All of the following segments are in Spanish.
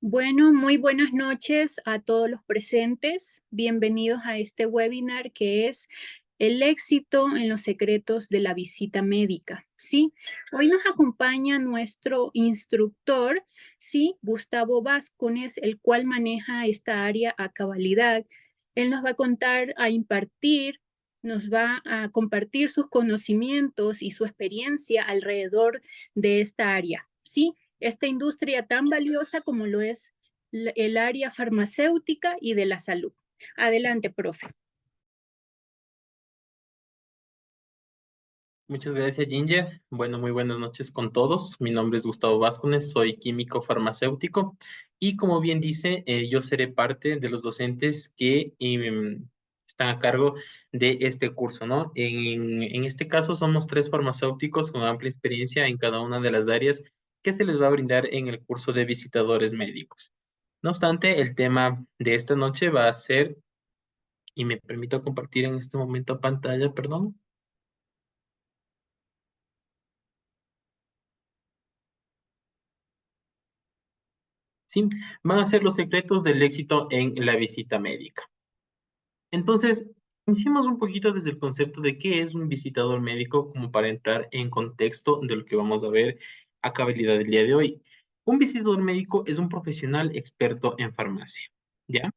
Bueno, muy buenas noches a todos los presentes. Bienvenidos a este webinar que es el éxito en los secretos de la visita médica. Sí, hoy nos acompaña nuestro instructor, sí, Gustavo Vázquez, el cual maneja esta área a cabalidad. Él nos va a contar, a impartir, nos va a compartir sus conocimientos y su experiencia alrededor de esta área. Sí, esta industria tan valiosa como lo es el área farmacéutica y de la salud. Adelante, profe. Muchas gracias, Ginger. Bueno, muy buenas noches con todos. Mi nombre es Gustavo Vázquez, soy químico farmacéutico y como bien dice, yo seré parte de los docentes que están a cargo de este curso, ¿no? En este caso somos tres farmacéuticos con amplia experiencia en cada una de las áreas que se les va a brindar en el curso de visitadores médicos. No obstante, el tema de esta noche va a ser, y me permito compartir en este momento pantalla, perdón. Sí, van a ser los secretos del éxito en la visita médica. Entonces, iniciemos un poquito desde el concepto de qué es un visitador médico, como para entrar en contexto de lo que vamos a ver a cabalidad del día de hoy. Un visitador médico es un profesional experto en farmacia, ¿ya?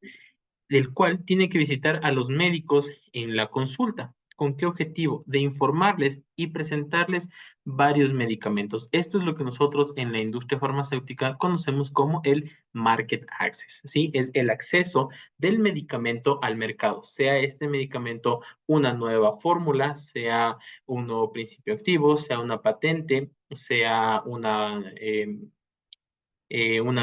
Del cual tiene que visitar a los médicos en la consulta. ¿Con qué objetivo? De informarles y presentarles varios medicamentos. Esto es lo que nosotros en la industria farmacéutica conocemos como el market access, ¿sí? Es el acceso del medicamento al mercado, sea este medicamento una nueva fórmula, sea un nuevo principio activo, sea una patente, sea una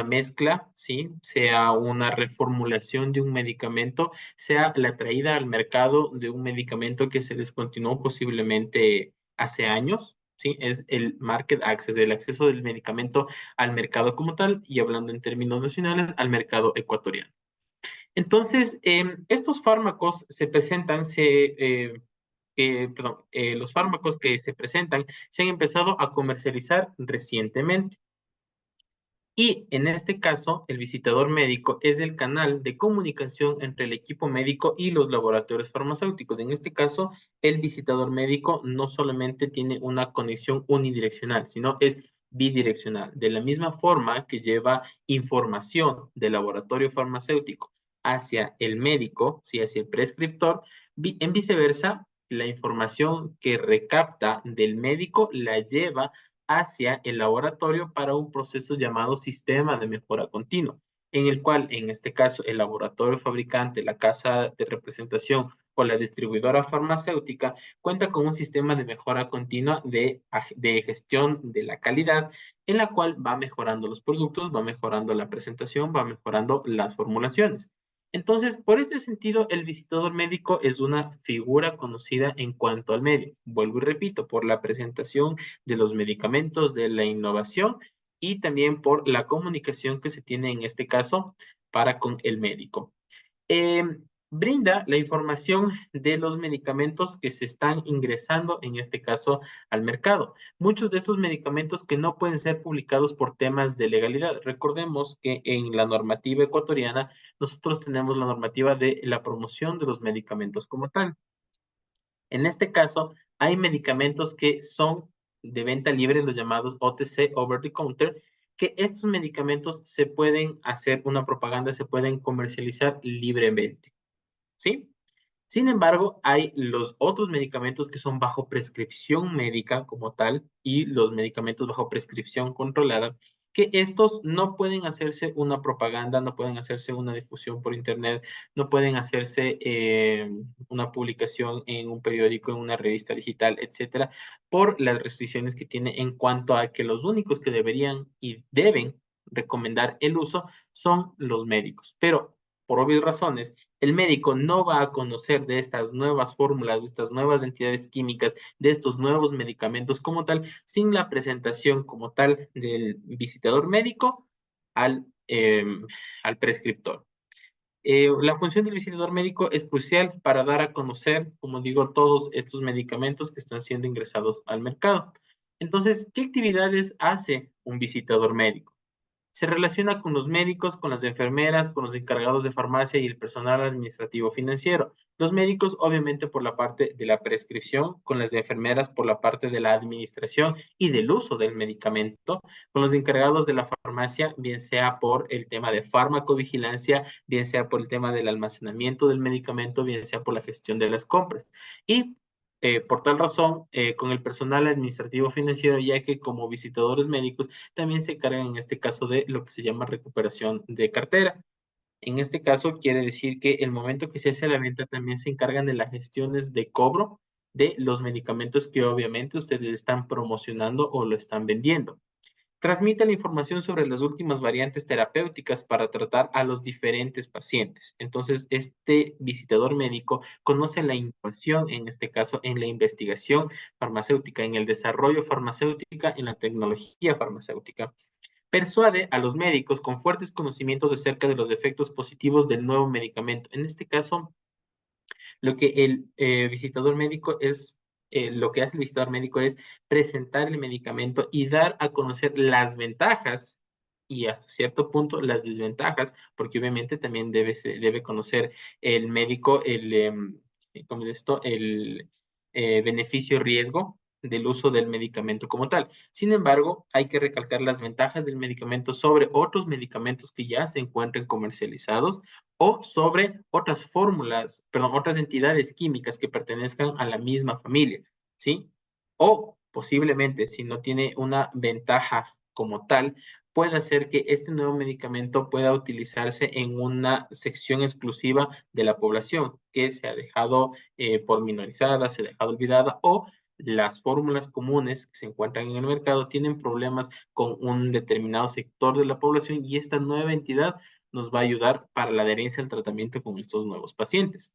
mezcla, ¿sí? Sea una reformulación de un medicamento, sea la traída al mercado de un medicamento que se descontinuó posiblemente hace años, ¿sí? Es el market access, el acceso del medicamento al mercado como tal, y hablando en términos nacionales, al mercado ecuatoriano. Entonces, estos fármacos se presentan, los fármacos que se presentan se han empezado a comercializar recientemente. Y en este caso, el visitador médico es el canal de comunicación entre el equipo médico y los laboratorios farmacéuticos. En este caso, el visitador médico no solamente tiene una conexión unidireccional, sino es bidireccional. De la misma forma que lleva información del laboratorio farmacéutico hacia el médico, sí, hacia el prescriptor, en viceversa, la información que recapta del médico la lleva hacia el laboratorio para un proceso llamado sistema de mejora continua, en el cual, en este caso, el laboratorio fabricante, la casa de representación o la distribuidora farmacéutica cuenta con un sistema de mejora continua de gestión de la calidad, en la cual va mejorando los productos, va mejorando la presentación, va mejorando las formulaciones. Entonces, por este sentido, el visitador médico es una figura conocida en cuanto al medio. Vuelvo y repito, por la presentación de los medicamentos, de la innovación y también por la comunicación que se tiene en este caso para con el médico. Eh, Brinda la información de los medicamentos que se están ingresando, en este caso, al mercado. Muchos de estos medicamentos que no pueden ser publicados por temas de legalidad. Recordemos que en la normativa ecuatoriana nosotros tenemos la normativa de la promoción de los medicamentos como tal. En este caso, hay medicamentos que son de venta libre, los llamados OTC, over the counter, que estos medicamentos se pueden hacer una propaganda, se pueden comercializar libremente, ¿sí? Sin embargo, hay los otros medicamentos que son bajo prescripción médica como tal y los medicamentos bajo prescripción controlada, que estos no pueden hacerse una propaganda, no pueden hacerse una difusión por internet, no pueden hacerse una publicación en un periódico, en una revista digital, etcétera, por las restricciones que tiene en cuanto a que los únicos que deberían y deben recomendar el uso son los médicos. Pero por obvias razones, el médico no va a conocer de estas nuevas fórmulas, de estas nuevas entidades químicas, de estos nuevos medicamentos como tal, sin la presentación como tal del visitador médico al, eh, al prescriptor. La función del visitador médico es crucial para dar a conocer, como digo, todos estos medicamentos que están siendo ingresados al mercado. Entonces, ¿qué actividades hace un visitador médico? Se relaciona con los médicos, con las enfermeras, con los encargados de farmacia y el personal administrativo financiero. Los médicos, obviamente, por la parte de la prescripción, con las enfermeras por la parte de la administración y del uso del medicamento, con los encargados de la farmacia, bien sea por el tema de farmacovigilancia, bien sea por el tema del almacenamiento del medicamento, bien sea por la gestión de las compras. Y por tal razón, con el personal administrativo financiero, ya que como visitadores médicos también se encargan en este caso de lo que se llama recuperación de cartera. En este caso quiere decir que el momento que se hace la venta también se encargan de las gestiones de cobro de los medicamentos que obviamente ustedes están promocionando o lo están vendiendo. Transmite la información sobre las últimas variantes terapéuticas para tratar a los diferentes pacientes. Entonces, este visitador médico conoce la innovación, en este caso, en la investigación farmacéutica, en el desarrollo farmacéutica, en la tecnología farmacéutica. Persuade a los médicos con fuertes conocimientos acerca de los efectos positivos del nuevo medicamento. En este caso, lo que el visitador médico es, lo que hace el visitador médico es presentar el medicamento y dar a conocer las ventajas y hasta cierto punto las desventajas, porque obviamente también debe conocer el médico ¿cómo es esto? El beneficio-riesgo del uso del medicamento como tal. Sin embargo, hay que recalcar las ventajas del medicamento sobre otros medicamentos que ya se encuentren comercializados o sobre otras fórmulas, perdón, otras entidades químicas que pertenezcan a la misma familia, ¿sí? O posiblemente, si no tiene una ventaja como tal, puede ser que este nuevo medicamento pueda utilizarse en una sección exclusiva de la población que se ha dejado pormenorizada, se ha dejado olvidada o las fórmulas comunes que se encuentran en el mercado tienen problemas con un determinado sector de la población y esta nueva entidad nos va a ayudar para la adherencia al tratamiento con estos nuevos pacientes.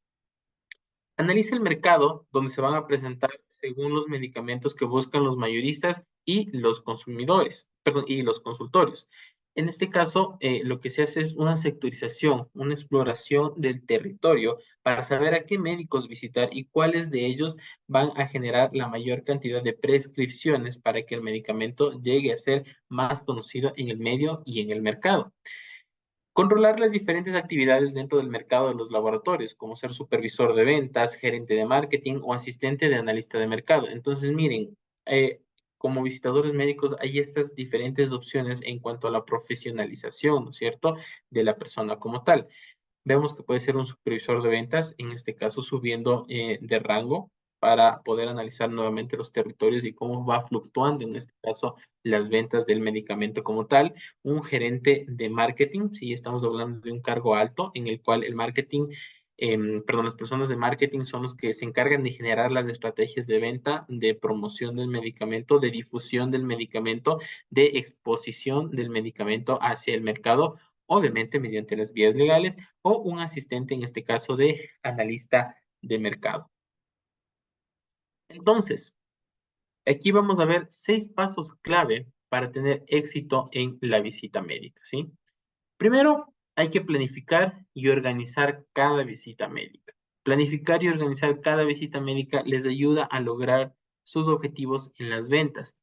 Analiza el mercado donde se van a presentar según los medicamentos que buscan los mayoristas y los consumidores, perdón, y los consultorios. En este caso, lo que se hace es una sectorización, una exploración del territorio para saber a qué médicos visitar y cuáles de ellos van a generar la mayor cantidad de prescripciones para que el medicamento llegue a ser más conocido en el medio y en el mercado. Controlar las diferentes actividades dentro del mercado de los laboratorios, como ser supervisor de ventas, gerente de marketing o asistente de analista de mercado. Entonces, miren, como visitadores médicos hay estas diferentes opciones en cuanto a la profesionalización, ¿no es cierto?, de la persona como tal. Vemos que puede ser un supervisor de ventas, en este caso subiendo de rango para poder analizar nuevamente los territorios y cómo va fluctuando, en este caso, las ventas del medicamento como tal. Un gerente de marketing, si estamos hablando de un cargo alto, en el cual el marketing, perdón, las personas de marketing son los que se encargan de generar las estrategias de venta, de promoción del medicamento, de difusión del medicamento, de exposición del medicamento hacia el mercado, obviamente mediante las vías legales, o un asistente, en este caso, de analista de mercado. Entonces, aquí vamos a ver 6 pasos clave para tener éxito en la visita médica, ¿sí? Primero, hay que planificar y organizar cada visita médica. Planificar y organizar cada visita médica les ayuda a lograr sus objetivos en las ventas.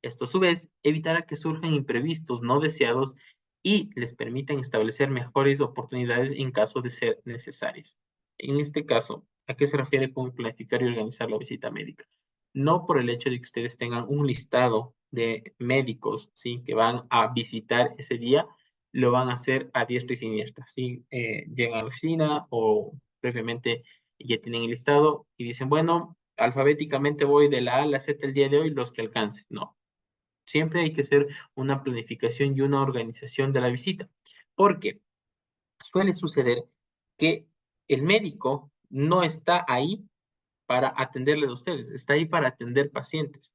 Esto, a su vez, evitará que surjan imprevistos no deseados y les permitan establecer mejores oportunidades en caso de ser necesarias. En este caso, ¿a qué se refiere con planificar y organizar la visita médica? No por el hecho de que ustedes tengan un listado de médicos, ¿sí?, que van a visitar ese día, lo van a hacer a diestra y siniestra, ¿sí? Llegan a la oficina o previamente ya tienen el listado y dicen, bueno, alfabéticamente voy de la A a la Z el día de hoy, los que alcance. No, siempre hay que hacer una planificación y una organización de la visita, porque suele suceder que el médico no está ahí para atenderles a ustedes, está ahí para atender pacientes.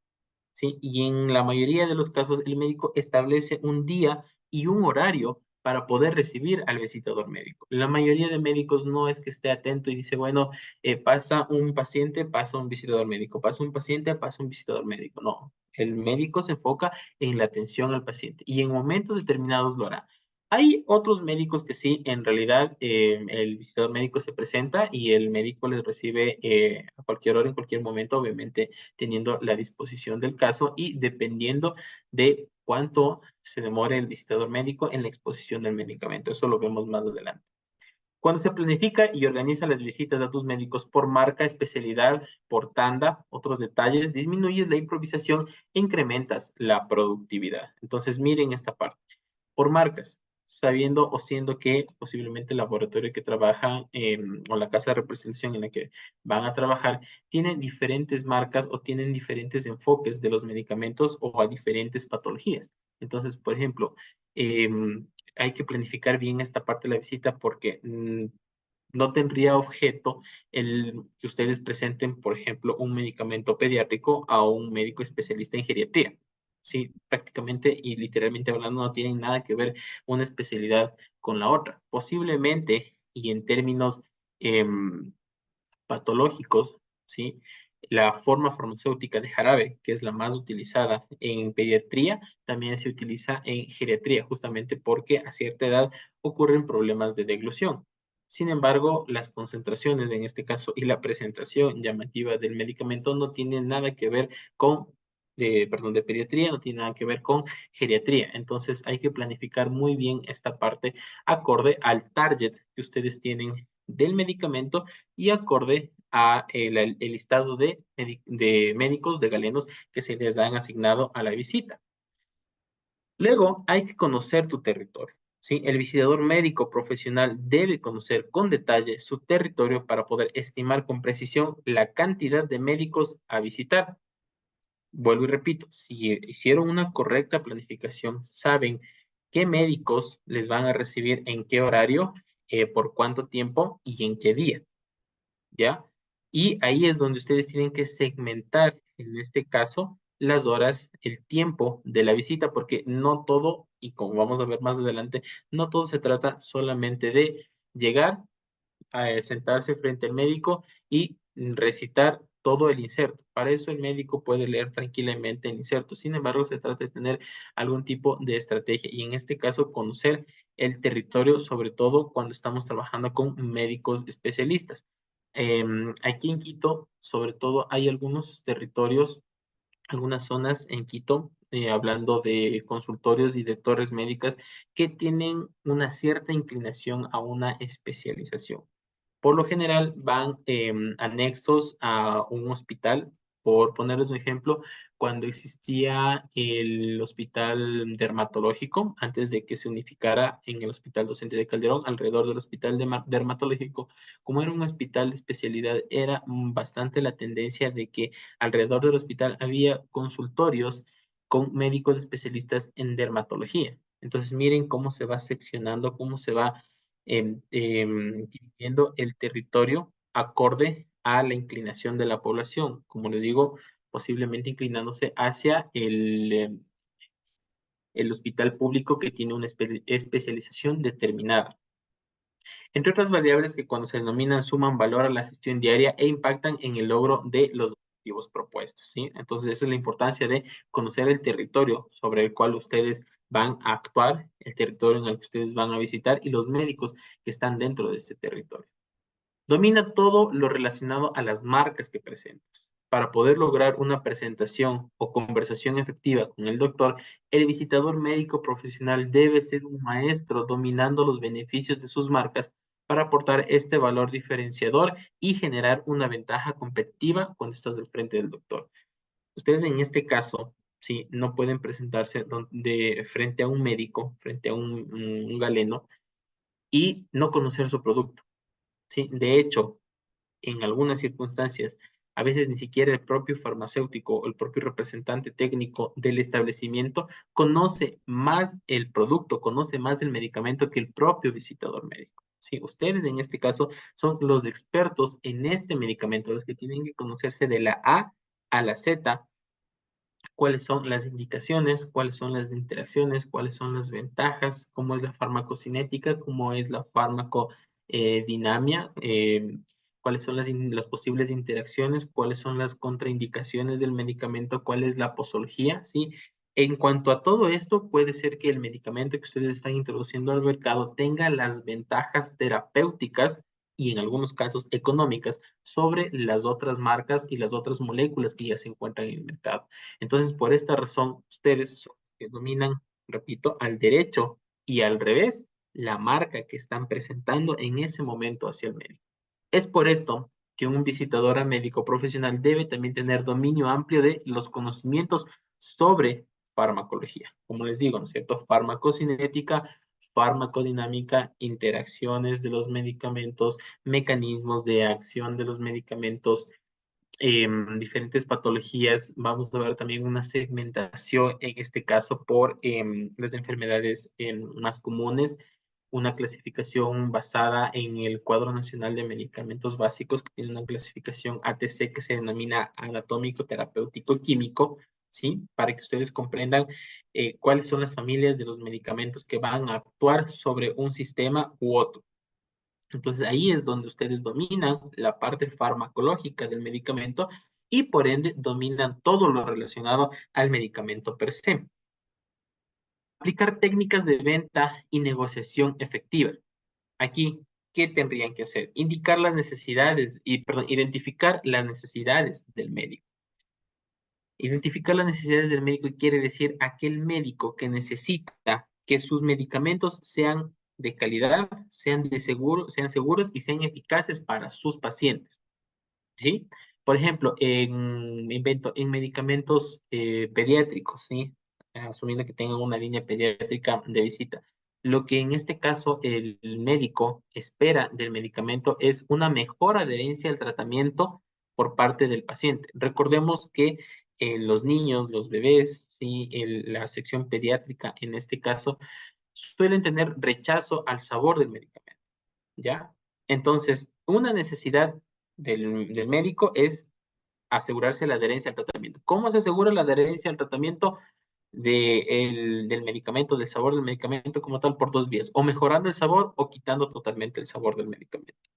¿Sí? Y en la mayoría de los casos, el médico establece un día y un horario para poder recibir al visitador médico. La mayoría de médicos no es que esté atento y dice, bueno, pasa un paciente, pasa un visitador médico, pasa un paciente, pasa un visitador médico. No, el médico se enfoca en la atención al paciente y en momentos determinados lo hará. Hay otros médicos que sí, en realidad el visitador médico se presenta y el médico les recibe a cualquier hora, en cualquier momento, obviamente teniendo la disposición del caso y dependiendo de cuánto se demore el visitador médico en la exposición del medicamento. Eso lo vemos más adelante. Cuando se planifica y organiza las visitas a tus médicos por marca, especialidad, por tanda, otros detalles, disminuyes la improvisación e incrementas la productividad. Entonces, miren esta parte por marcas, sabiendo o siendo que posiblemente el laboratorio que trabaja o la casa de representación en la que van a trabajar tiene diferentes marcas o tienen diferentes enfoques de los medicamentos o a diferentes patologías. Entonces, por ejemplo, hay que planificar bien esta parte de la visita porque no tendría objeto el que ustedes presenten, por ejemplo, un medicamento pediátrico a un médico especialista en geriatría. Sí, prácticamente y literalmente hablando no tienen nada que ver una especialidad con la otra. Posiblemente, y en términos patológicos, ¿sí? La forma farmacéutica de jarabe, que es la más utilizada en pediatría, también se utiliza en geriatría, justamente porque a cierta edad ocurren problemas de deglución. Sin embargo, las concentraciones en este caso y la presentación llamativa del medicamento no tienen nada que ver con, perdón, de pediatría, no tiene nada que ver con geriatría. Entonces hay que planificar muy bien esta parte acorde al target que ustedes tienen del medicamento y acorde a el listado de médicos, de galenos que se les han asignado a la visita. Luego, hay que conocer tu territorio, ¿sí? El visitador médico profesional debe conocer con detalle su territorio para poder estimar con precisión la cantidad de médicos a visitar. Vuelvo y repito, si hicieron una correcta planificación, saben qué médicos les van a recibir en qué horario, por cuánto tiempo y en qué día. ¿Ya? Y ahí es donde ustedes tienen que segmentar, en este caso, las horas, el tiempo de la visita, porque no todo, y como vamos a ver más adelante, no todo se trata solamente de llegar, a sentarse frente al médico y recitar todo el inserto. Para eso el médico puede leer tranquilamente el inserto. Sin embargo, se trata de tener algún tipo de estrategia y en este caso conocer el territorio, sobre todo cuando estamos trabajando con médicos especialistas. Aquí en Quito, sobre todo, hay algunos territorios, algunas zonas en Quito, hablando de consultorios y de torres médicas, que tienen una cierta inclinación a una especialización. Por lo general van anexos a un hospital. Por ponerles un ejemplo, cuando existía el hospital dermatológico, antes de que se unificara en el Hospital Docente de Calderón, alrededor del hospital dermatológico, como era un hospital de especialidad, era bastante la tendencia de que alrededor del hospital había consultorios con médicos especialistas en dermatología. Entonces, miren cómo se va seccionando, cómo se va dividiendo el territorio acorde a la inclinación de la población. Como les digo, posiblemente inclinándose hacia el hospital público que tiene una especialización determinada. Entre otras variables que cuando se denominan suman valor a la gestión diaria e impactan en el logro de los objetivos propuestos, ¿sí? Entonces, esa es la importancia de conocer el territorio sobre el cual ustedes van a actuar, el territorio en el que ustedes van a visitar y los médicos que están dentro de este territorio. Domina todo lo relacionado a las marcas que presentas. Para poder lograr una presentación o conversación efectiva con el doctor, el visitador médico profesional debe ser un maestro dominando los beneficios de sus marcas para aportar este valor diferenciador y generar una ventaja competitiva cuando estás del frente del doctor. Ustedes en este caso, sí, no pueden presentarse frente a un médico, frente a un galeno y no conocer su producto. Sí, de hecho, en algunas circunstancias, a veces ni siquiera el propio farmacéutico o el propio representante técnico del establecimiento conoce más el producto, conoce más el medicamento que el propio visitador médico. Sí, ustedes en este caso son los expertos en este medicamento, los que tienen que conocerse de la A a la Z cuáles son las indicaciones, cuáles son las interacciones, cuáles son las ventajas, cómo es la farmacocinética, cómo es la farmacodinamia, cuáles son las posibles interacciones, cuáles son las contraindicaciones del medicamento, cuál es la posología, ¿sí? En cuanto a todo esto, puede ser que el medicamento que ustedes están introduciendo al mercado tenga las ventajas terapéuticas y en algunos casos económicas sobre las otras marcas y las otras moléculas que ya se encuentran en el mercado. Entonces, por esta razón, ustedes son los que dominan, repito, al derecho y al revés, la marca que están presentando en ese momento hacia el médico. Es por esto que un visitador a médico profesional debe también tener dominio amplio de los conocimientos sobre farmacología. Como les digo, ¿no es cierto? Farmacocinética, farmacodinámica, interacciones de los medicamentos, mecanismos de acción de los medicamentos, diferentes patologías. Vamos a ver también una segmentación, en este caso, por las enfermedades más comunes, una clasificación basada en el Cuadro Nacional de Medicamentos Básicos, que tiene una clasificación ATC que se denomina anatómico, terapéutico, químico, ¿sí? Para que ustedes comprendan cuáles son las familias de los medicamentos que van a actuar sobre un sistema u otro. Entonces ahí es donde ustedes dominan la parte farmacológica del medicamento y por ende dominan todo lo relacionado al medicamento per se. Aplicar técnicas de venta y negociación efectiva. Aquí, ¿qué tendrían que hacer? Indicar las necesidades y, perdón, identificar las necesidades del médico. Identificar las necesidades del médico quiere decir aquel médico que necesita que sus medicamentos sean de calidad, sean seguros y sean eficaces para sus pacientes, ¿sí? Por ejemplo, en medicamentos pediátricos, ¿sí? Asumiendo que tengan una línea pediátrica de visita. Lo que en este caso el médico espera del medicamento es una mejor adherencia al tratamiento por parte del paciente. Recordemos que los niños, los bebés, ¿sí? La sección pediátrica en este caso, suelen tener rechazo al sabor del medicamento, ¿ya? Entonces, una necesidad del médico es asegurarse la adherencia al tratamiento. ¿Cómo se asegura la adherencia al tratamiento del medicamento, del sabor del medicamento como tal? Por dos vías, o mejorando el sabor o quitando totalmente el sabor del medicamento,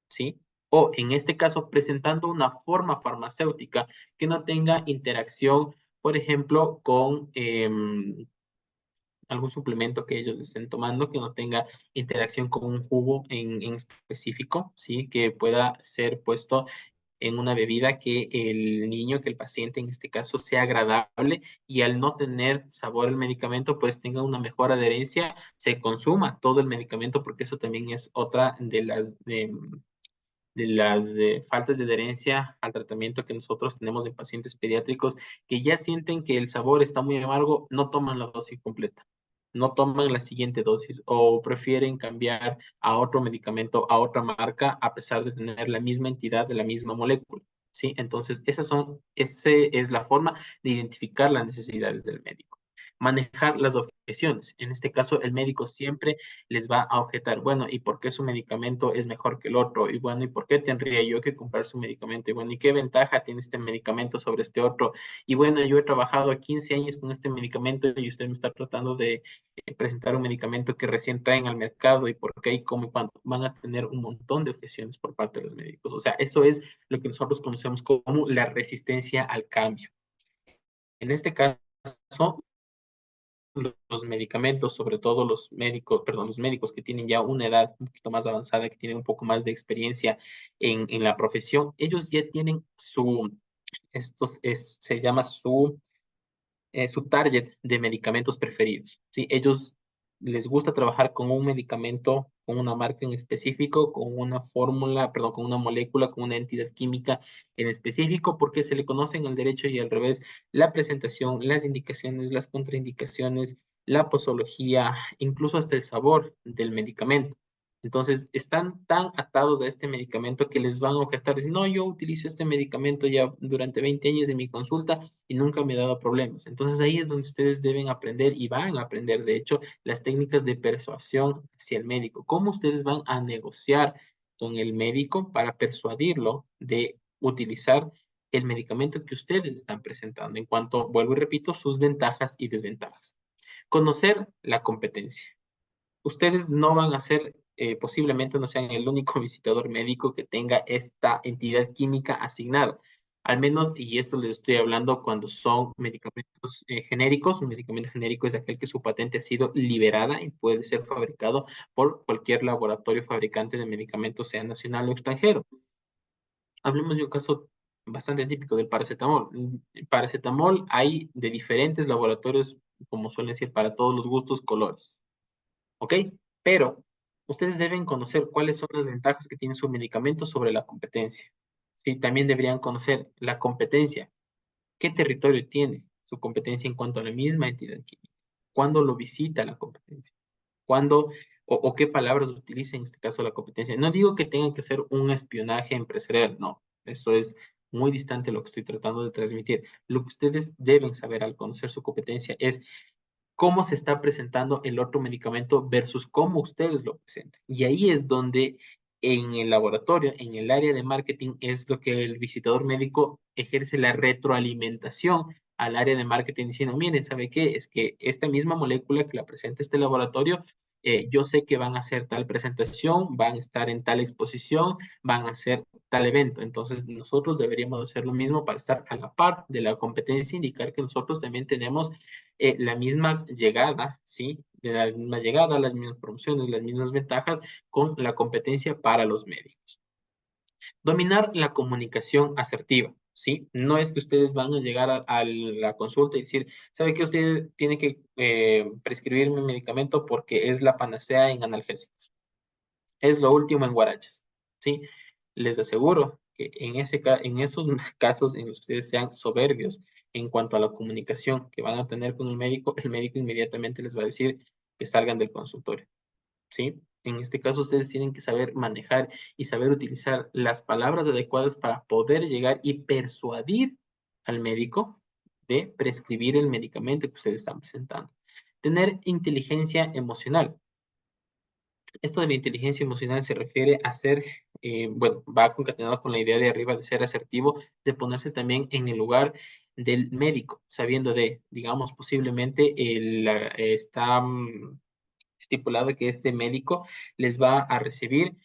¿sí? O en este caso, presentando una forma farmacéutica que no tenga interacción, por ejemplo, con algún suplemento que ellos estén tomando que no tenga interacción con un jugo en específico, ¿sí? Que pueda ser puesto en una bebida que el niño, que el paciente en este caso sea agradable y al no tener sabor el medicamento, pues tenga una mejor adherencia, se consuma todo el medicamento porque eso también es otra de las faltas de adherencia al tratamiento que nosotros tenemos en pacientes pediátricos que ya sienten que el sabor está muy amargo, no toman la dosis completa, no toman la siguiente dosis o prefieren cambiar a otro medicamento, a otra marca, a pesar de tener la misma entidad de la misma molécula, ¿sí? Entonces, esa es la forma de identificar las necesidades del médico. Manejar las objeciones. En este caso, el médico siempre les va a objetar, bueno, ¿y por qué su medicamento es mejor que el otro? Y bueno, ¿y por qué tendría yo que comprar su medicamento? Y bueno, ¿y qué ventaja tiene este medicamento sobre este otro? Y bueno, yo he trabajado 15 años con este medicamento y usted me está tratando de presentar un medicamento que recién traen al mercado y por qué y cómo y cuándo. Van a tener un montón de objeciones por parte de los médicos. O sea, eso es lo que nosotros conocemos como la resistencia al cambio. En este caso, los medicamentos, sobre todo los médicos, perdón, los médicos que tienen ya una edad un poquito más avanzada, que tienen un poco más de experiencia en la profesión, ellos ya tienen se llama su target de medicamentos preferidos, ¿sí? Ellos les gusta trabajar con un medicamento, con una marca en específico, con una fórmula, perdón, con una molécula, con una entidad química en específico, porque se le conocen al derecho y al revés la presentación, las indicaciones, las contraindicaciones, la posología, incluso hasta el sabor del medicamento. Entonces, están tan atados a este medicamento que les van a objetar, dicen, no, yo utilizo este medicamento ya durante 20 años en mi consulta y nunca me ha dado problemas. Entonces, ahí es donde ustedes deben aprender y van a aprender, de hecho, las técnicas de persuasión hacia el médico. Cómo ustedes van a negociar con el médico para persuadirlo de utilizar el medicamento que ustedes están presentando en cuanto, vuelvo y repito, sus ventajas y desventajas. Conocer la competencia. Ustedes no van a ser, posiblemente no sean el único visitador médico que tenga esta entidad química asignada. Al menos, y esto les estoy hablando cuando son medicamentos genéricos. Un medicamento genérico es aquel que su patente ha sido liberada y puede ser fabricado por cualquier laboratorio fabricante de medicamentos, sea nacional o extranjero. Hablemos de un caso bastante típico del paracetamol. El paracetamol hay de diferentes laboratorios, como suelen decir, para todos los gustos, colores, ¿ok? Pero ustedes deben conocer cuáles son las ventajas que tiene su medicamento sobre la competencia. Sí, también deberían conocer la competencia. ¿Qué territorio tiene su competencia en cuanto a la misma entidad química? ¿Cuándo lo visita la competencia? ¿Cuándo o qué palabras utiliza en este caso la competencia? No digo que tengan que hacer un espionaje empresarial, no. Eso es muy distante de lo que estoy tratando de transmitir. Lo que ustedes deben saber al conocer su competencia es cómo se está presentando el otro medicamento versus cómo ustedes lo presentan. Y ahí es donde en el laboratorio, en el área de marketing, es lo que el visitador médico ejerce la retroalimentación al área de marketing diciendo, miren, ¿sabe qué? Es que esta misma molécula que la presenta este laboratorio, yo sé que van a hacer tal presentación, van a estar en tal exposición, van a hacer tal evento. Entonces, nosotros deberíamos hacer lo mismo para estar a la par de la competencia, indicar que nosotros también tenemos la misma llegada, ¿sí? De la misma llegada, las mismas promociones, las mismas ventajas con la competencia para los médicos. Dominar la comunicación asertiva, ¿sí? No es que ustedes van a llegar a la consulta y decir, ¿sabe qué? Usted tiene que prescribirme un medicamento porque es la panacea en analgésicos. Es lo último en guaraches, ¿sí? Les aseguro que en esos casos en los que ustedes sean soberbios en cuanto a la comunicación que van a tener con el médico inmediatamente les va a decir que salgan del consultorio, ¿sí? En este caso, ustedes tienen que saber manejar y saber utilizar las palabras adecuadas para poder llegar y persuadir al médico de prescribir el medicamento que ustedes están presentando. Tener inteligencia emocional. Esto de la inteligencia emocional se refiere a ser, bueno, va concatenado con la idea de arriba de ser asertivo, de ponerse también en el lugar del médico, sabiendo de, digamos, posiblemente está estipulado que este médico les va a recibir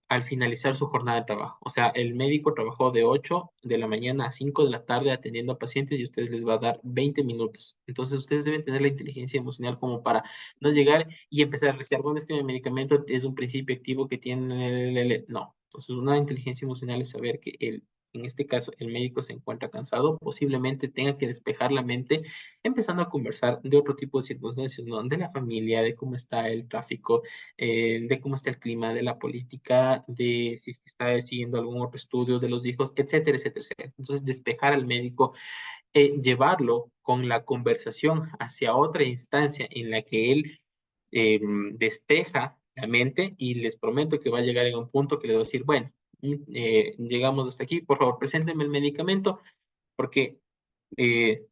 al finalizar su jornada de trabajo. O sea, el médico trabajó de 8 de la mañana a 5 de la tarde atendiendo a pacientes y ustedes les va a dar 20 minutos. Entonces, ustedes deben tener la inteligencia emocional como para no llegar y empezar a decir, bueno, es que mi medicamento es un principio activo que tiene... No. Entonces, una inteligencia emocional es saber que en este caso, el médico se encuentra cansado, posiblemente tenga que despejar la mente, empezando a conversar de otro tipo de circunstancias, ¿no? De la familia, de cómo está el tráfico, de cómo está el clima, de la política, de si es que está siguiendo algún otro estudio de los hijos, etcétera, etcétera, etcétera. Entonces, despejar al médico, llevarlo con la conversación hacia otra instancia en la que él despeja la mente y les prometo que va a llegar en un punto que le va a decir, bueno, llegamos hasta aquí, por favor, presénteme el medicamento porque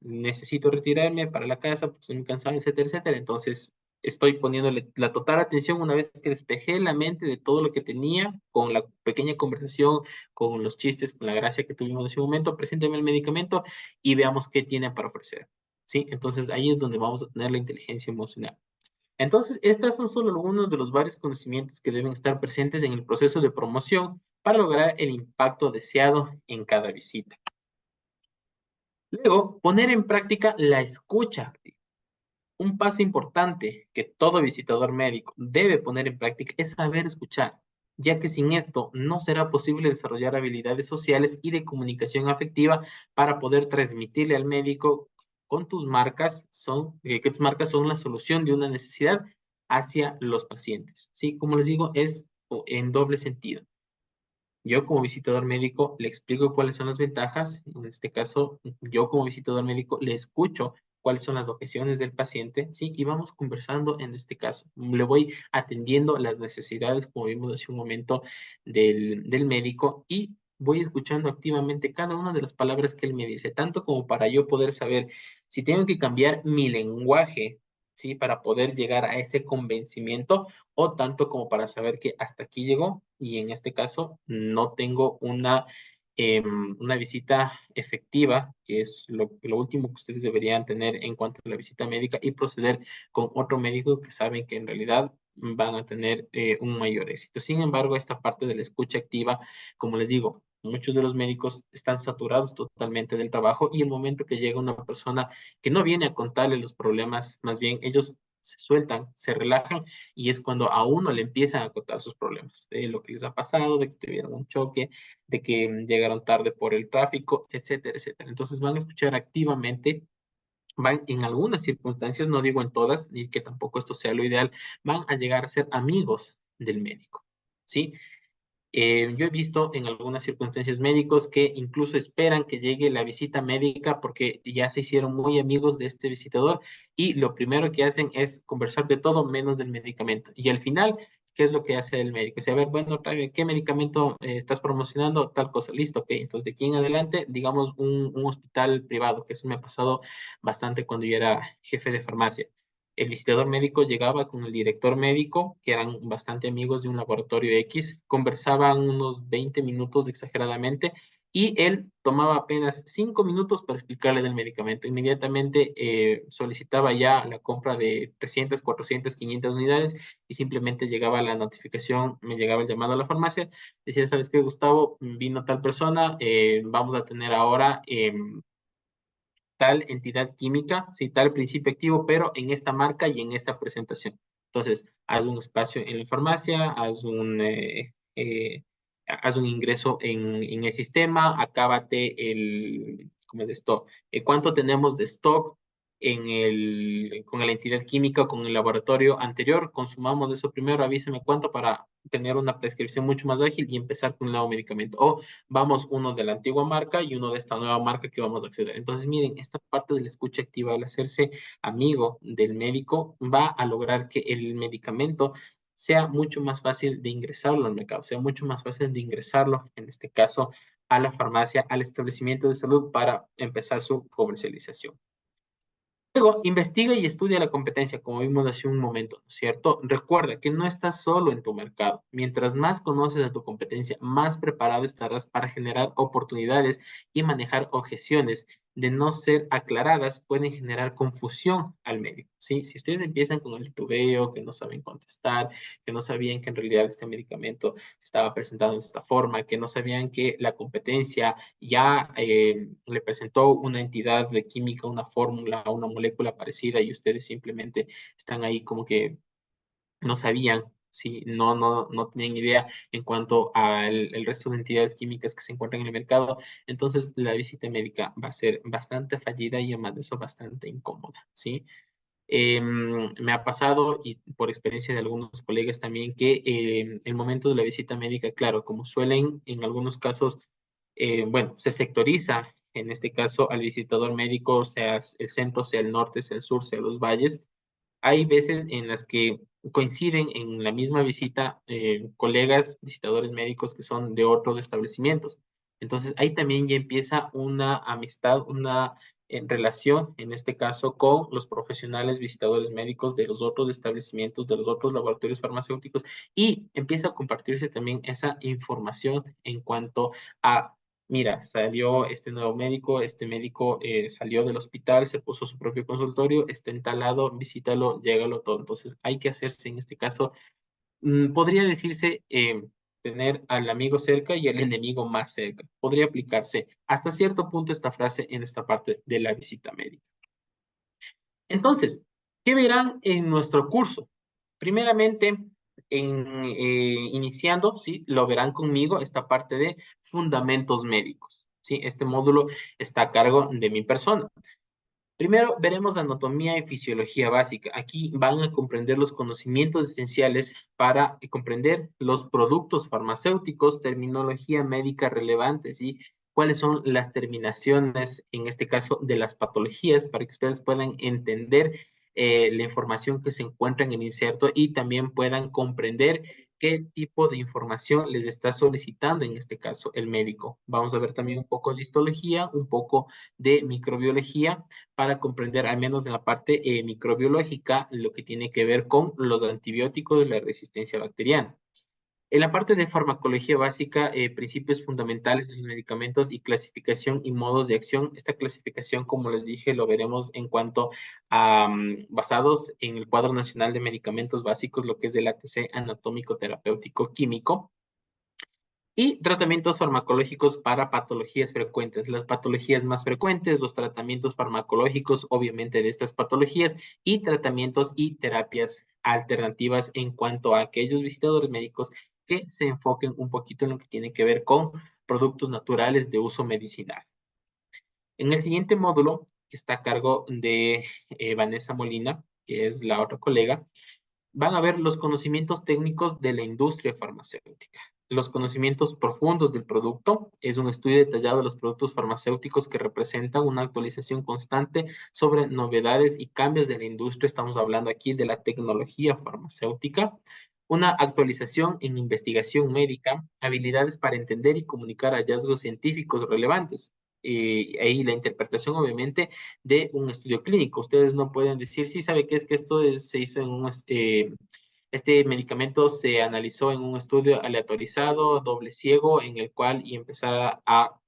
necesito retirarme para la casa, pues estoy muy cansado, etcétera, etcétera. Entonces, estoy poniéndole la total atención una vez que despejé la mente de todo lo que tenía con la pequeña conversación, con los chistes, con la gracia que tuvimos en ese momento. Presénteme el medicamento y veamos qué tiene para ofrecer. ¿Sí? Entonces, ahí es donde vamos a tener la inteligencia emocional. Entonces, estas son solo algunos de los varios conocimientos que deben estar presentes en el proceso de promoción para lograr el impacto deseado en cada visita. Luego, poner en práctica la escucha activa. Un paso importante que todo visitador médico debe poner en práctica es saber escuchar, ya que sin esto no será posible desarrollar habilidades sociales y de comunicación afectiva para poder transmitirle al médico con tus marcas que tus marcas son la solución de una necesidad hacia los pacientes. Sí, como les digo, es en doble sentido. Yo como visitador médico le explico cuáles son las ventajas, en este caso, yo como visitador médico le escucho cuáles son las objeciones del paciente, ¿sí? Y vamos conversando en este caso. Le voy atendiendo las necesidades, como vimos hace un momento, del médico y voy escuchando activamente cada una de las palabras que él me dice, tanto como para yo poder saber si tengo que cambiar mi lenguaje, ¿sí? Para poder llegar a ese convencimiento o tanto como para saber que hasta aquí llegó y en este caso no tengo una visita efectiva, que es lo último que ustedes deberían tener en cuanto a la visita médica y proceder con otro médico que saben que en realidad van a tener un mayor éxito. Sin embargo, esta parte de la escucha activa, como les digo, muchos de los médicos están saturados totalmente del trabajo y el momento que llega una persona que no viene a contarle los problemas, más bien ellos se sueltan, se relajan y es cuando a uno le empiezan a contar sus problemas, de lo que les ha pasado, de que tuvieron un choque, de que llegaron tarde por el tráfico, etcétera, etcétera. Entonces van a escuchar activamente, van en algunas circunstancias, no digo en todas, ni que tampoco esto sea lo ideal, van a llegar a ser amigos del médico, ¿sí? Yo he visto en algunas circunstancias médicos que incluso esperan que llegue la visita médica porque ya se hicieron muy amigos de este visitador y lo primero que hacen es conversar de todo menos del medicamento. Y al final, ¿qué es lo que hace el médico? Dice, a ver, bueno, ¿qué medicamento estás promocionando? Tal cosa, listo, ok. Entonces, de aquí en adelante, digamos un hospital privado, que eso me ha pasado bastante cuando yo era jefe de farmacia. El visitador médico llegaba con el director médico, que eran bastante amigos de un laboratorio X, conversaban unos 20 minutos exageradamente y él tomaba apenas 5 minutos para explicarle del medicamento. Inmediatamente solicitaba ya la compra de 300, 400, 500 unidades y simplemente llegaba la notificación, me llegaba el llamado a la farmacia, decía, ¿sabes qué, Gustavo? Vino tal persona, vamos a tener ahora tal entidad química, sí, tal principio activo, pero en esta marca y en esta presentación. Entonces, haz un espacio en la farmacia, haz un ingreso en el sistema, acábate ¿cómo es esto? ¿Cuánto tenemos de stock con la entidad química o con el laboratorio anterior? Consumamos eso primero, avísame cuánto para tener una prescripción mucho más ágil y empezar con un nuevo medicamento. O vamos uno de la antigua marca y uno de esta nueva marca que vamos a acceder. Entonces, miren, esta parte de la escucha activa, al hacerse amigo del médico, va a lograr que el medicamento sea mucho más fácil de ingresarlo al mercado, sea mucho más fácil de ingresarlo, en este caso, a la farmacia, al establecimiento de salud para empezar su comercialización. Luego, investiga y estudia la competencia, como vimos hace un momento, ¿no es cierto? Recuerda que no estás solo en tu mercado. Mientras más conoces a tu competencia, más preparado estarás para generar oportunidades y manejar objeciones de no ser aclaradas pueden generar confusión al médico, ¿sí? Si ustedes empiezan con el tubeo, que no saben contestar, que no sabían que en realidad este medicamento se estaba presentando de esta forma, que no sabían que la competencia ya le presentó una entidad de química, una fórmula, una molécula parecida y ustedes simplemente están ahí como que no sabían, sí, no tenían idea en cuanto al el resto de entidades químicas que se encuentran en el mercado. Entonces, la visita médica va a ser bastante fallida y además de eso bastante incómoda, ¿sí? Me ha pasado, y por experiencia de algunos colegas también, que el momento de la visita médica, claro, como suelen en algunos casos, bueno, se sectoriza, en este caso, al visitador médico, sea el centro, sea el norte, sea el sur, sea los valles. Hay veces en las que coinciden en la misma visita colegas, visitadores médicos que son de otros establecimientos. Entonces, ahí también ya empieza una amistad, una relación, en este caso, con los profesionales visitadores médicos de los otros establecimientos, de los otros laboratorios farmacéuticos, y empieza a compartirse también esa información en cuanto a mira, salió este nuevo médico, este médico salió del hospital, se puso su propio consultorio, está en tal lado, visítalo, llégalo todo. Entonces, hay que hacerse en este caso, podría decirse, tener al amigo cerca y al enemigo más cerca. Podría aplicarse hasta cierto punto esta frase en esta parte de la visita médica. Entonces, ¿qué verán en nuestro curso? Primeramente, iniciando, ¿sí? Lo verán conmigo, esta parte de fundamentos médicos, ¿sí? Este módulo está a cargo de mi persona. Primero veremos anatomía y fisiología básica. Aquí van a comprender los conocimientos esenciales para comprender los productos farmacéuticos, terminología médica relevante, ¿sí? Cuáles son las terminaciones, en este caso, de las patologías, para que ustedes puedan entender la información que se encuentra en el inserto y también puedan comprender qué tipo de información les está solicitando, en este caso, el médico. Vamos a ver también un poco de histología, un poco de microbiología para comprender, al menos en la parte microbiológica, lo que tiene que ver con los antibióticos de la resistencia bacteriana. En la parte de farmacología básica, principios fundamentales de los medicamentos y clasificación y modos de acción. Esta clasificación, como les dije, lo veremos en cuanto a basados en el Cuadro Nacional de Medicamentos Básicos, lo que es del ATC anatómico terapéutico químico. Y tratamientos farmacológicos para patologías frecuentes. Las patologías más frecuentes, los tratamientos farmacológicos, obviamente, de estas patologías, y tratamientos y terapias alternativas en cuanto a aquellos visitadores médicos que se enfoquen un poquito en lo que tiene que ver con productos naturales de uso medicinal. En el siguiente módulo, que está a cargo de Vanessa Molina, que es la otra colega, van a ver los conocimientos técnicos de la industria farmacéutica. Los conocimientos profundos del producto es un estudio detallado de los productos farmacéuticos que representan una actualización constante sobre novedades y cambios de la industria. Estamos hablando aquí de la tecnología farmacéutica. Una actualización en investigación médica, habilidades para entender y comunicar hallazgos científicos relevantes. Ahí la interpretación, obviamente, de un estudio clínico. Ustedes no pueden decir, sí, sabe qué es que esto se hizo en este medicamento se analizó en un estudio aleatorizado, doble ciego, en el cual y empezar a,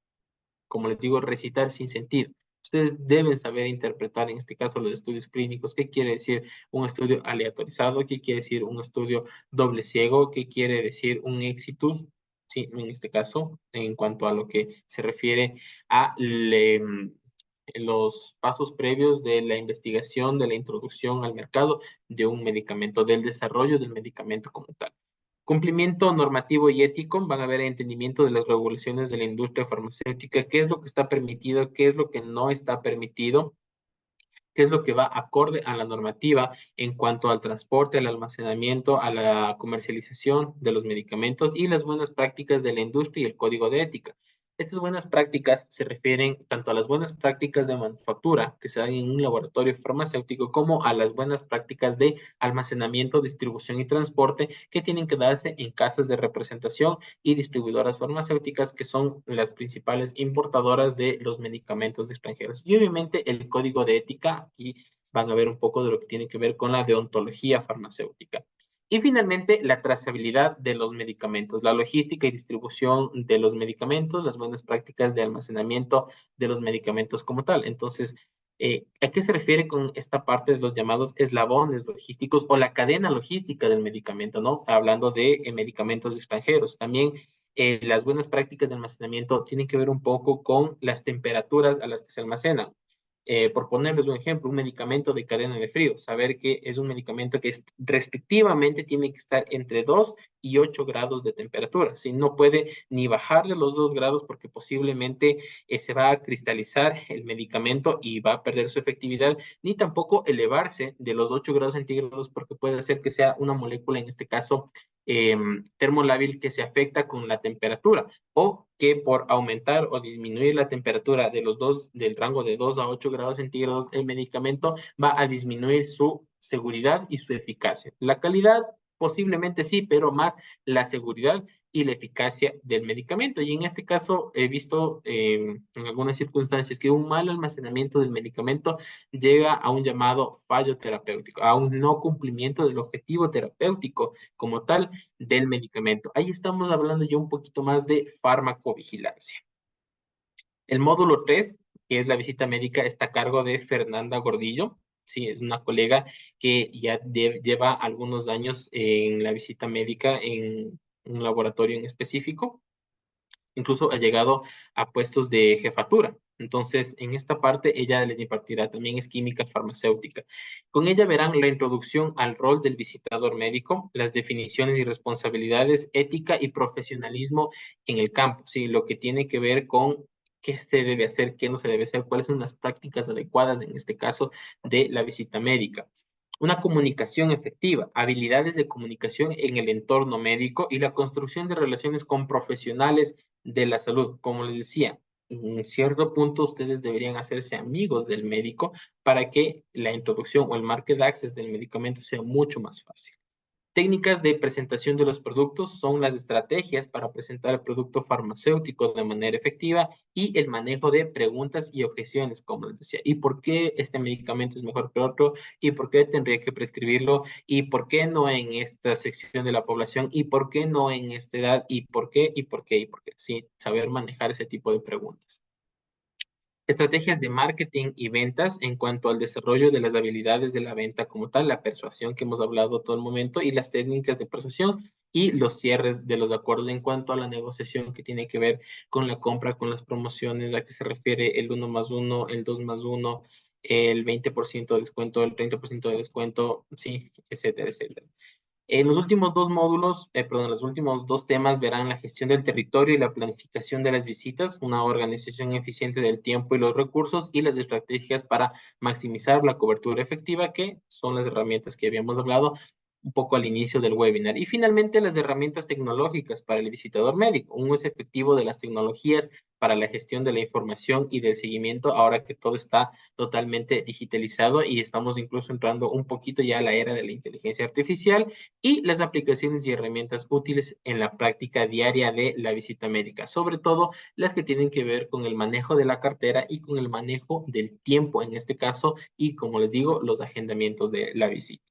como les digo, recitar sin sentido. Ustedes deben saber interpretar, en este caso, los estudios clínicos. ¿Qué quiere decir un estudio aleatorizado? ¿Qué quiere decir un estudio doble ciego? ¿Qué quiere decir un exitus? Sí, en este caso, en cuanto a lo que se refiere a los pasos previos de la investigación, de la introducción al mercado de un medicamento, del desarrollo del medicamento como tal. Cumplimiento normativo y ético, van a ver entendimiento de las regulaciones de la industria farmacéutica, qué es lo que está permitido, qué es lo que no está permitido, qué es lo que va acorde a la normativa en cuanto al transporte, al almacenamiento, a la comercialización de los medicamentos y las buenas prácticas de la industria y el código de ética. Estas buenas prácticas se refieren tanto a las buenas prácticas de manufactura que se dan en un laboratorio farmacéutico como a las buenas prácticas de almacenamiento, distribución y transporte que tienen que darse en casas de representación y distribuidoras farmacéuticas que son las principales importadoras de los medicamentos extranjeros. Y obviamente el código de ética, aquí van a ver un poco de lo que tiene que ver con la deontología farmacéutica. Y finalmente, la trazabilidad de los medicamentos, la logística y distribución de los medicamentos, las buenas prácticas de almacenamiento de los medicamentos como tal. Entonces, ¿a qué se refiere con esta parte de los llamados eslabones logísticos o la cadena logística del medicamento, ¿no? Hablando de medicamentos extranjeros. También las buenas prácticas de almacenamiento tienen que ver un poco con las temperaturas a las que se almacenan. Por ponerles un ejemplo, un medicamento de cadena de frío, saber que es un medicamento que restrictivamente tiene que estar entre 2 y 8 grados de temperatura. Si no puede ni bajarle los 2 grados porque posiblemente se va a cristalizar el medicamento y va a perder su efectividad, ni tampoco elevarse de los 8 grados centígrados porque puede ser que sea una molécula, en este caso, termolábil que se afecta con la temperatura o que por aumentar o disminuir la temperatura de los dos, del rango de 2 a 8 grados centígrados, el medicamento va a disminuir su seguridad y su eficacia. La calidad posiblemente sí, pero más la seguridad y la eficacia del medicamento. Y en este caso he visto en algunas circunstancias que un mal almacenamiento del medicamento llega a un llamado fallo terapéutico, a un no cumplimiento del objetivo terapéutico como tal del medicamento. Ahí estamos hablando ya un poquito más de farmacovigilancia. El módulo 3, que es la visita médica, está a cargo de Fernanda Gordillo. Sí, es una colega que ya lleva algunos años en la visita médica en un laboratorio en específico. Incluso ha llegado a puestos de jefatura. Entonces, en esta parte ella les impartirá también es química farmacéutica. Con ella verán la introducción al rol del visitador médico, las definiciones y responsabilidades, ética y profesionalismo en el campo, sí, lo que tiene que ver con qué se debe hacer, qué no se debe hacer, cuáles son las prácticas adecuadas en este caso de la visita médica. Una comunicación efectiva, habilidades de comunicación en el entorno médico y la construcción de relaciones con profesionales de la salud. Como les decía, en cierto punto ustedes deberían hacerse amigos del médico para que la introducción o el market access del medicamento sea mucho más fácil. Técnicas de presentación de los productos son las estrategias para presentar el producto farmacéutico de manera efectiva y el manejo de preguntas y objeciones, como les decía. ¿Y por qué este medicamento es mejor que otro? ¿Y por qué tendría que prescribirlo? ¿Y por qué no en esta sección de la población? ¿Y por qué no en esta edad? ¿Y por qué? ¿Y por qué? ¿Y por qué? Sí, saber manejar ese tipo de preguntas. Estrategias de marketing y ventas en cuanto al desarrollo de las habilidades de la venta como tal, la persuasión que hemos hablado todo el momento y las técnicas de persuasión y los cierres de los acuerdos en cuanto a la negociación que tiene que ver con la compra, con las promociones, a que se refiere el 1+1, el 2+1, el 20% de descuento, el 30% de descuento, sí, etcétera, etcétera. En los últimos dos módulos, perdón, los últimos dos temas verán la gestión del territorio y la planificación de las visitas, una organización eficiente del tiempo y los recursos y las estrategias para maximizar la cobertura efectiva, que son las herramientas que habíamos hablado un poco al inicio del webinar. Y finalmente, las herramientas tecnológicas para el visitador médico, un uso efectivo de las tecnologías para la gestión de la información y del seguimiento, ahora que todo está totalmente digitalizado y estamos incluso entrando un poquito ya a la era de la inteligencia artificial y las aplicaciones y herramientas útiles en la práctica diaria de la visita médica, sobre todo las que tienen que ver con el manejo de la cartera y con el manejo del tiempo en este caso y, como les digo, los agendamientos de la visita.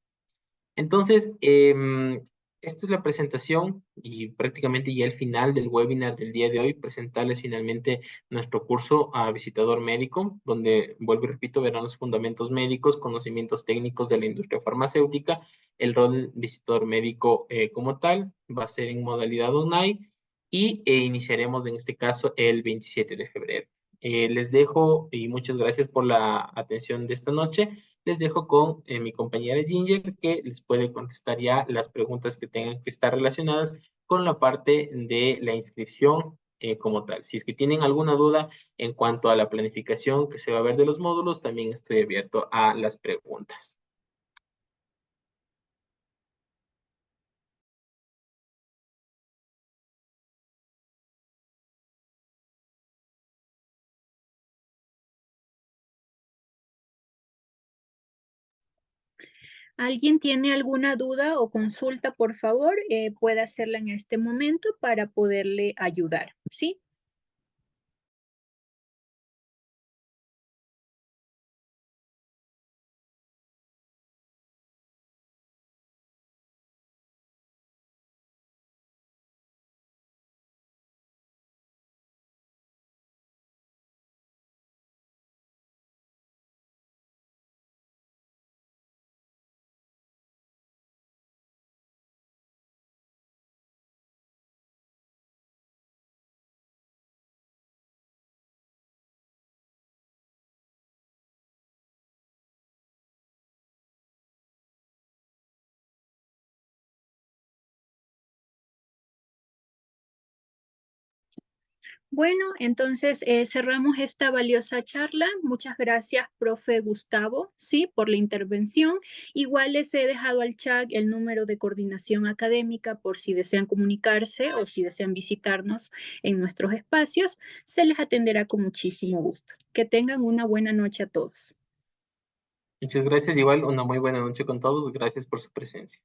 Entonces, esta es la presentación y prácticamente ya el final del webinar del día de hoy, presentarles finalmente nuestro curso a visitador médico, donde, vuelvo y repito, verán los fundamentos médicos, conocimientos técnicos de la industria farmacéutica, el rol del visitador médico como tal, va a ser en modalidad online y iniciaremos en este caso el 27 de febrero. Les dejo y muchas gracias por la atención de esta noche. Les dejo con mi compañera Ginger, que les puede contestar ya las preguntas que tengan que estar relacionadas con la parte de la inscripción como tal. Si es que tienen alguna duda en cuanto a la planificación que se va a ver de los módulos, también estoy abierto a las preguntas. ¿Alguien tiene alguna duda o consulta, por favor? Puede hacerla en este momento para poderle ayudar, ¿sí? Bueno, entonces cerramos esta valiosa charla. Muchas gracias, profe Gustavo, sí, por la intervención. Igual les he dejado al chat el número de coordinación académica por si desean comunicarse o si desean visitarnos en nuestros espacios. Se les atenderá con muchísimo gusto. Que tengan una buena noche a todos. Muchas gracias. Igual una muy buena noche con todos. Gracias por su presencia.